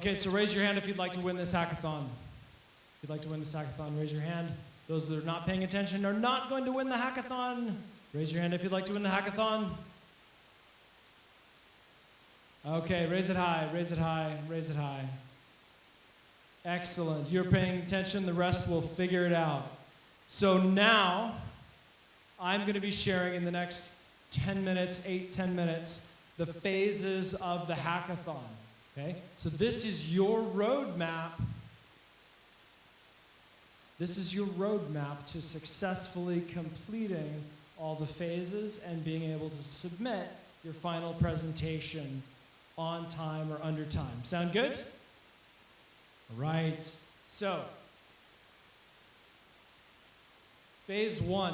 Okay, so raise your hand if you'd like to win this hackathon. If you'd like to win this hackathon, raise your hand. Those that are not paying attention are not going to win the hackathon. Raise your hand if you'd like to win the hackathon. Okay, raise it high, raise it high, raise it high. Excellent. You're paying attention. The rest will figure it out. So now, I'm going to be sharing in the next 10 minutes, 10 minutes, the phases of the hackathon. Okay? So this is your roadmap. This is your roadmap to successfully completing all the phases and being able to submit your final presentation on time or under time. Sound good? All right. So, phase 1.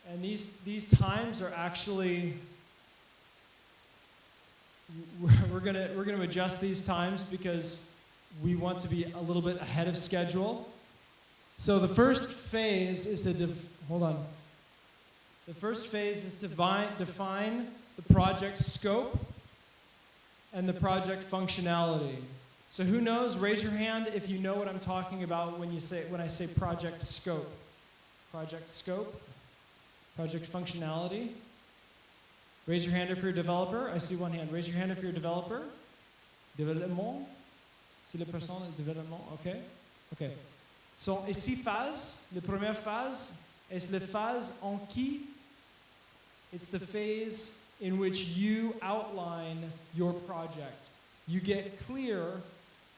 And these times are actually, we're gonna adjust these times because we want to be a little bit ahead of schedule. So the first phase is to The first phase is to define the project scope and the project functionality. So who knows? Raise your hand if you know what I'm talking about when I say project scope. Project scope. Project functionality. Raise your hand if you're a developer. I see one hand. Raise your hand if you're a developer. Développement. C'est la personne de développement. OK. OK. Sont et 6 phases. La première phase est la phase en qui. It's the phase in which you outline your project. You get clear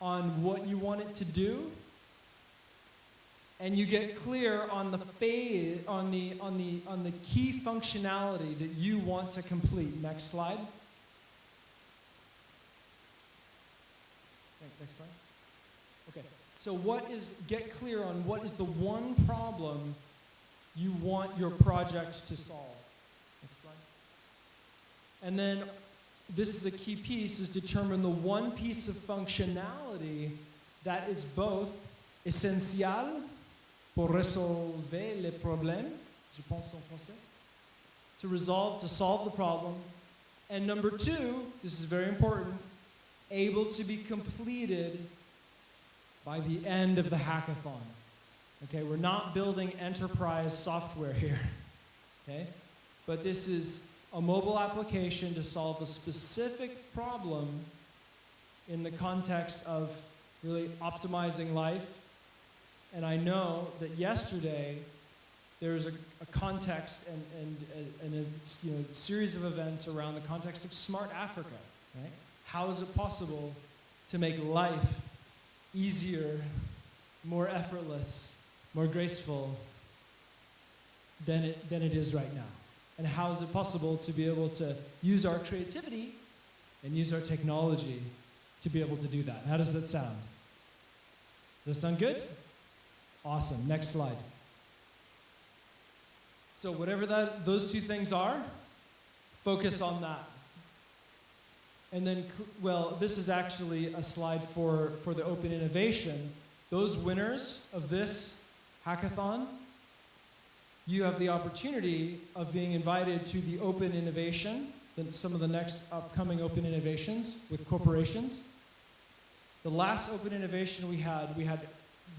on what you want it to do, and you get clear on the phase, on the key functionality that you want to complete. Next slide. Next slide. Okay. So get clear on what is the one problem you want your project to solve. Next slide. And then this is a key piece, is determine the one piece of functionality that is both essential pour résolver les problèmes, je pense en français, to solve the problem, and number 2, this is very important, able to be completed by the end of the hackathon. Okay, we're not building enterprise software here, okay? But this is a mobile application to solve a specific problem in the context of really optimizing life. And I know that yesterday there was a context and a series of events around the context of Smart Africa. Right? How is it possible to make life easier, more effortless, more graceful than it is right now? And how is it possible to be able to use our creativity and use our technology to be able to do that? How does that sound? Does that sound good? Awesome. Next slide. So whatever those two things are, focus on that. And then, well, this is actually a slide for the open innovation. Those winners of this hackathon, you have the opportunity of being invited to the open innovation, some of the next upcoming open innovations with corporations. The last open innovation we had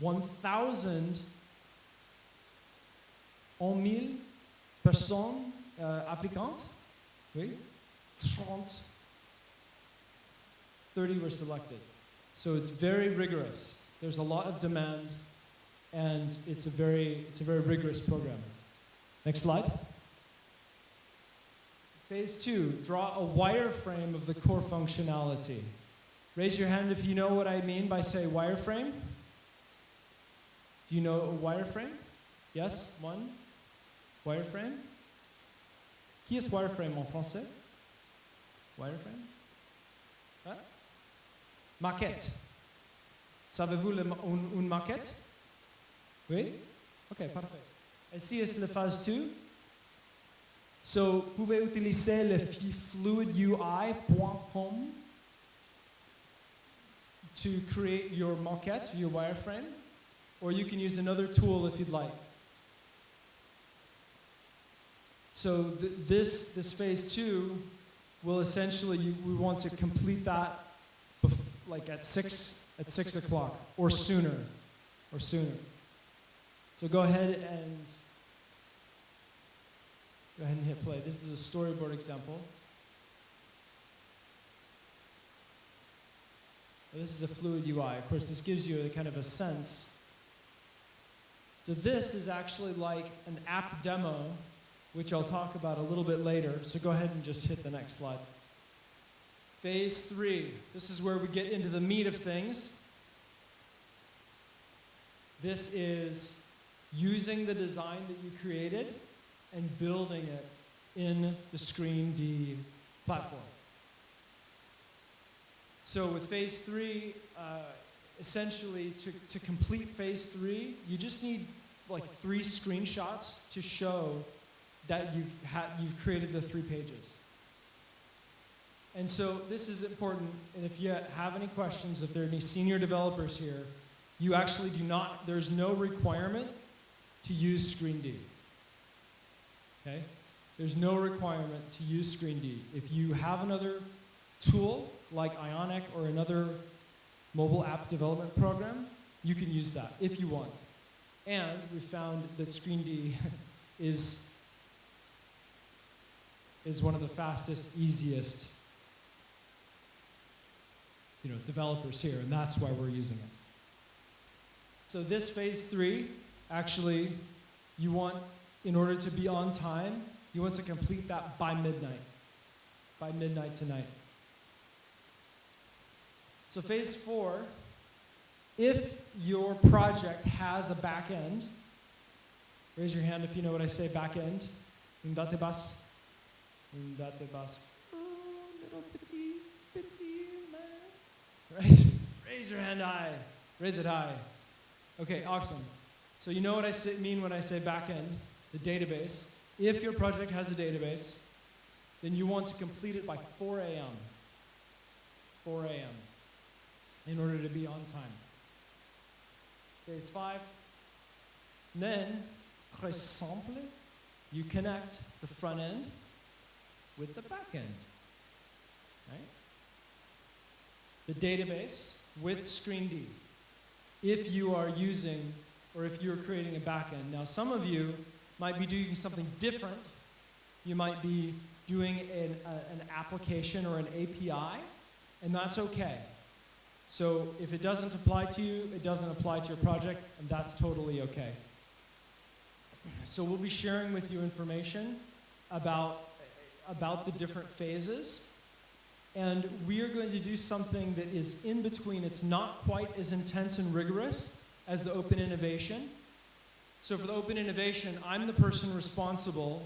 1,000 personnes applicantes. Oui. 30 were selected. So it's very rigorous. There's a lot of demand, and it's a very rigorous program. Next slide. Phase 2, draw a wireframe of the core functionality. Raise your hand if you know what I mean by say wireframe. Do you know a wireframe? Yes, one. Wireframe. Qui est wireframe en français? Wireframe? Hein? Maquette. Savez-vous une maquette? Oui? Ok, parfait. Ici est la phase 2. So, vous pouvez utiliser le fluidui.com to create your maquette, your wireframe, or you can use another tool if you'd like. So this phase 2 will essentially, we want to complete that like at 6 o'clock or sooner. So go ahead and hit play. This is a storyboard example. This is a fluid UI. Of course, this gives you a kind of a sense. So this is actually like an app demo, which I'll talk about a little bit later. So go ahead and just hit the next slide. Phase 3. This is where we get into the meat of things. This is using the design that you created and building it in the ScreenD platform. So with phase 3, essentially to complete phase 3, you just need like 3 screenshots to show that you've created the 3 pages. And so this is important, and if you have any questions, if there are any senior developers here, you actually do not, there's no requirement to use ScreenD. Okay? There's no requirement to use ScreenD. If you have another tool, like Ionic or another mobile app development program, you can use that if you want. And we found that ScreenD is one of the fastest, easiest developers here, and that's why we're using it. So this phase 3, actually, you want, in order to be on time, you want to complete that by midnight. By midnight tonight. So phase 4, if your project has a back end, raise your hand if you know what I say, back end. Un date basse. Un date basse. Oh, little petit man. Right? Raise your hand high. Raise it high. Okay, awesome. So you know what I mean when I say back end, the database. If your project has a database, then you want to complete it by 4 a.m. 4 a.m. in order to be on time. Phase 5. Then, très simple, you connect the front end with the back end. Right? The database with ScreenD. If you are using, or if you're creating a back end. Now, some of you might be doing something different. You might be doing an application or an API, and that's okay. So if it doesn't apply to you, it doesn't apply to your project, and that's totally okay. So we'll be sharing with you information about the different phases, and we are going to do something that is in between. It's not quite as intense and rigorous as the open innovation. So for the open innovation, I'm the person responsible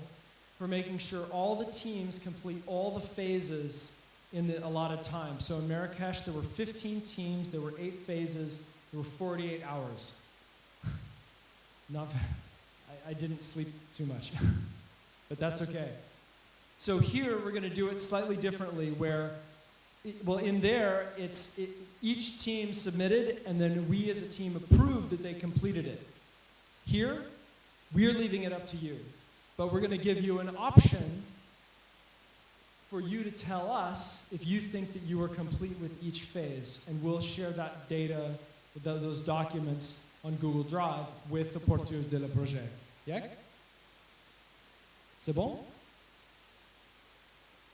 for making sure all the teams complete all the phases in the allotted time. So in Marrakesh, there were 15 teams, there were 8 phases, there were 48 hours. I didn't sleep too much, but that's okay. So here, we're gonna do it slightly differently where, in there, each team submitted, and then we as a team approved that they completed it. Here, we're leaving it up to you, but we're gonna give you an option for you to tell us if you think that you are complete with each phase, and we'll share that data, those documents on Google Drive with the porteurs de le projet. Yeah? C'est bon?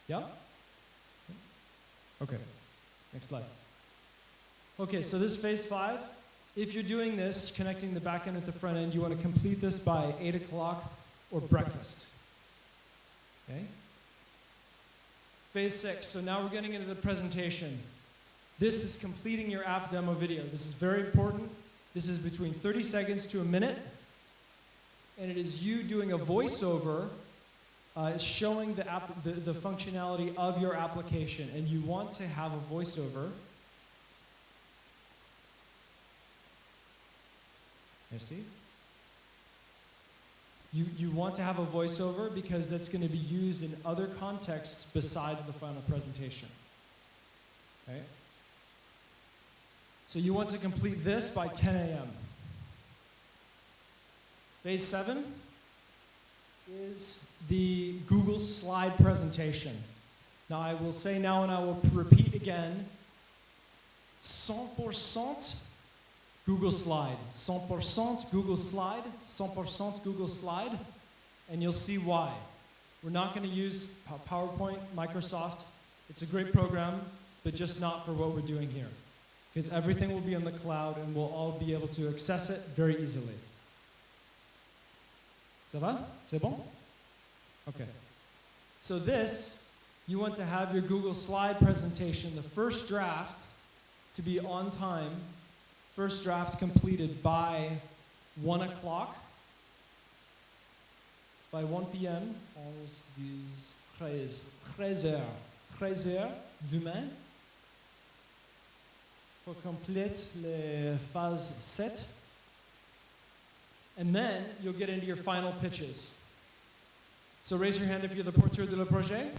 Yeah? Okay, next slide. Okay, so this is phase 5. If you're doing this, connecting the back end with the front end, you want to complete this by 8 o'clock or breakfast. Okay? Phase 6, so now we're getting into the presentation. This is completing your app demo video. This is very important. This is between 30 seconds to a minute, and it is you doing a voiceover showing the functionality of your application, and you want to have a voiceover. Merci. You want to have a voiceover because that's going to be used in other contexts besides the final presentation. Okay? So you want to complete this by 10 a.m. Phase 7 is the Google slide presentation. Now I will say now and I will repeat again. 100% Google Slide. 100% Google Slide. 100% Google Slide. And you'll see why. We're not going to use PowerPoint, Microsoft. It's a great program, but just not for what we're doing here. Because everything will be on the cloud and we'll all be able to access it very easily. Ça va? C'est bon? Okay. So this, you want to have your Google Slide presentation, the first draft, to be on time. First draft completed by 1 o'clock. By 1 p.m. 13 heures demain. Pour complete les phase 7. And then you'll get into your final pitches. So raise your hand if you're the porteur de le projet.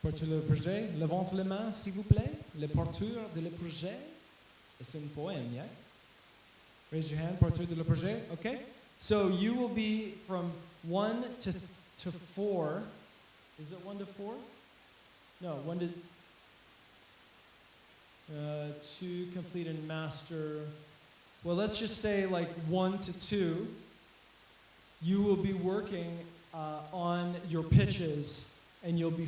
Porteur de le projet. Levante les mains, s'il vous plaît. Le porteur de le projet. C'est un poème, yeah? Raise your hand, porteur de le projet. Okay. So you will be from 1 to 4. Is it 1 to 4? No, 1 to complete and master. Well, let's just say like 1 to 2. You will be working on your pitches, and you'll be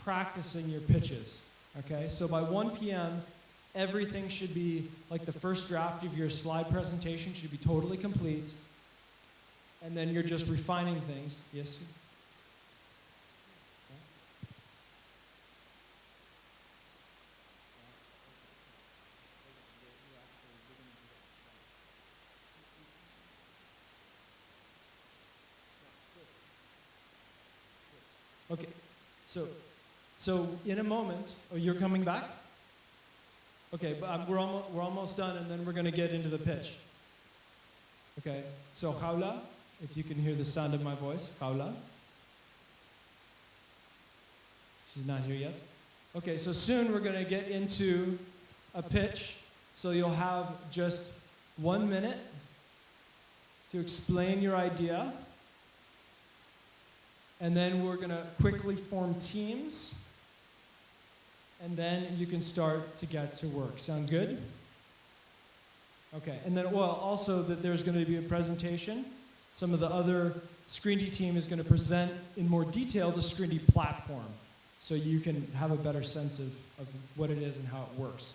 practicing your pitches. Okay, so by 1 p.m., everything should be like the first draft of your slide presentation should be totally complete, and then you're just refining things. Yes. Okay, so in a moment, oh, you're coming back? Okay, but we're almost done, and then we're going to get into the pitch. Okay, so Jaula, if you can hear the sound of my voice, Jaula. She's not here yet. Okay, so soon we're going to get into a pitch, so you'll have just 1 minute to explain your idea. And then we're going to quickly form teams. And then you can start to get to work. Sound good? Okay. And then, well, also that there's going to be a presentation. Some of the other Screenty team is going to present in more detail the Screenty platform. So you can have a better sense of what it is and how it works.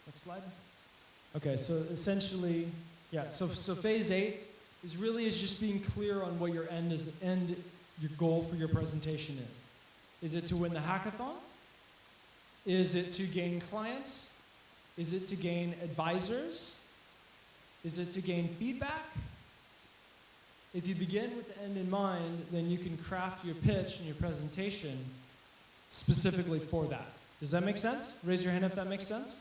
Next slide. Okay, so essentially, yeah, so phase 8 is just being clear on what your your goal for your presentation is. Is it to win the hackathon? Is it to gain clients? Is it to gain advisors? Is it to gain feedback? If you begin with the end in mind, then you can craft your pitch and your presentation specifically for that. Does that make sense? Raise your hand if that makes sense.